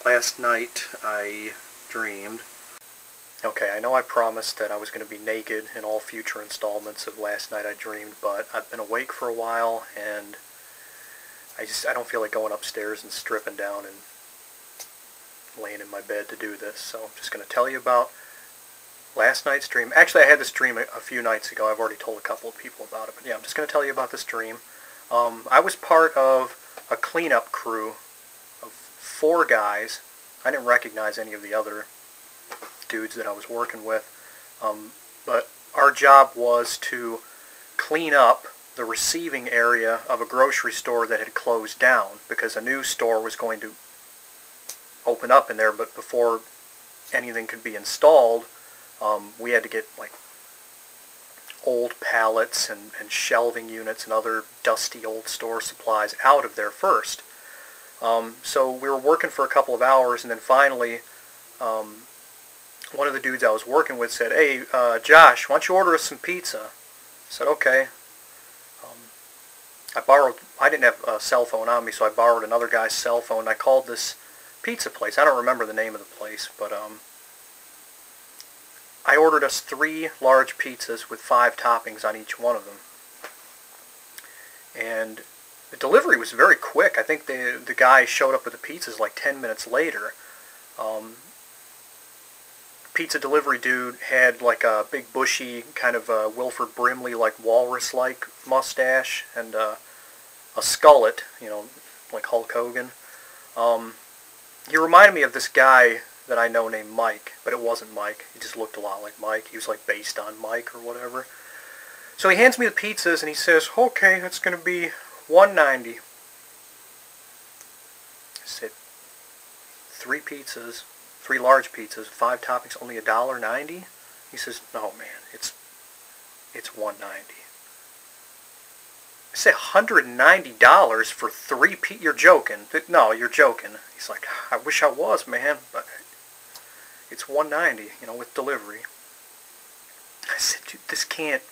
Last night I dreamed. Okay, I know I promised that I was going to be naked in all future installments of Last Night I Dreamed, but I've been awake for a while and I don't feel like going upstairs and stripping down and laying in my bed to do this. So I'm just going to tell you about last night's dream. Actually, I had this dream a few nights ago. I've already told a couple of people about it, but yeah, I'm just going to tell you about this dream. I was part of a cleanup crew of 4 guys. I didn't recognize any of the other dudes that I was working with, but our job was to clean up the receiving area of a grocery store that had closed down because a new store was going to open up in there, but before anything could be installed, we had to get like old pallets and shelving units and other dusty old store supplies out of there first. So we were working for a couple of hours, and then finally one of the dudes I was working with said, "Hey, Josh, why don't you order us some pizza?" I said, "Okay." I didn't have a cell phone on me, so I borrowed another guy's cell phone, and I called this pizza place. I don't remember the name of the place, but I ordered us 3 large pizzas with 5 toppings on each one of them. And the delivery was very quick. I think the guy showed up with the pizzas like 10 minutes later. Pizza delivery dude had like a big bushy kind of Wilford Brimley like walrus-like mustache and a skullet, you know, like Hulk Hogan. He reminded me of this guy that I know named Mike, but it wasn't Mike. He just looked a lot like Mike. He was like based on Mike or whatever. So he hands me the pizzas and he says, "Okay, that's going to be $1.90. I said, 3 pizzas, 3 large pizzas, 5 toppings, only $1.90? He says, "No, man, it's $1.90. I said, $190 for 3 pizzas? You're joking." "No, you're joking." He's like, "I wish I was, man, but it's $1.90, you know, with delivery." I said, "Dude, this can't.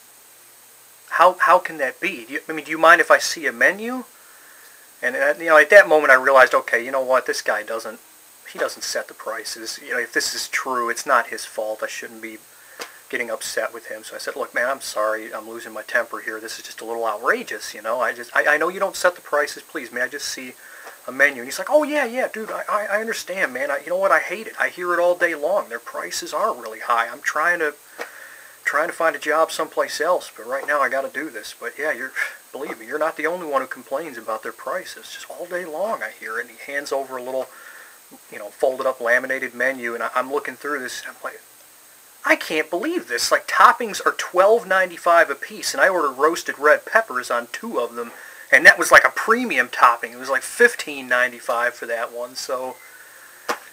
How can that be? Do you mind if I see a menu?" And you know, at that moment, I realized, okay, you know what? This guy doesn't set the prices. You know, if this is true, it's not his fault. I shouldn't be getting upset with him. So I said, "Look, man, I'm sorry. I'm losing my temper here. This is just a little outrageous. You know, I know you don't set the prices. Please, may I just see a menu?" And he's like, "Oh yeah, dude. I understand, man. You know what? I hate it. I hear it all day long. Their prices are really high. I'm trying to find a job someplace else, but right now I got to do this. But yeah, believe me, you're not the only one who complains about their prices. Just all day long I hear it." And he hands over a little, you know, folded up laminated menu, and I'm looking through this, and I'm like, I can't believe this. Like, toppings are $12.95 a piece, and I ordered roasted red peppers on 2 of them, and that was like a premium topping. It was like $15.95 for that one. So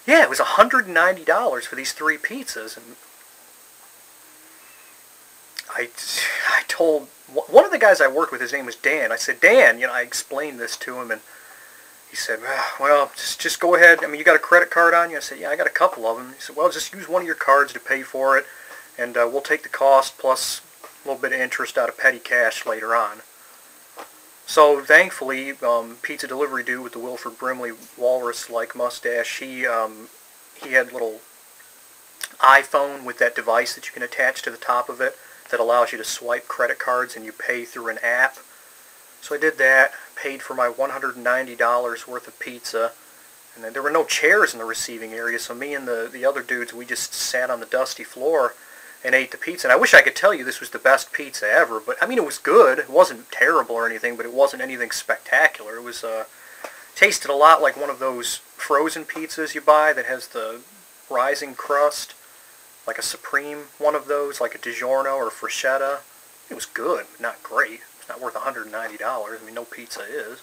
yeah, it was $190 for these 3 pizzas. And I told one of the guys I worked with, his name was Dan. I said, "Dan," you know, I explained this to him, and he said, "Well, just go ahead. I mean, you got a credit card on you?" I said, "Yeah, I got a couple of them." He said, "Well, just use one of your cards to pay for it, and we'll take the cost plus a little bit of interest out of petty cash later on." So thankfully, pizza delivery dude with the Wilford Brimley walrus-like mustache, he had a little iPhone with that device that you can attach to the top of it that allows you to swipe credit cards and you pay through an app. So I did that, paid for my $190 worth of pizza, and then there were no chairs in the receiving area, so me and the other dudes, we just sat on the dusty floor and ate the pizza. And I wish I could tell you this was the best pizza ever, but I mean, it was good. It wasn't terrible or anything, but it wasn't anything spectacular. It was tasted a lot like one of those frozen pizzas you buy that has the rising crust, like a Supreme one of those, like a DiGiorno or Freschetta. It was good, but not great. It's not worth $190. I mean, no pizza is.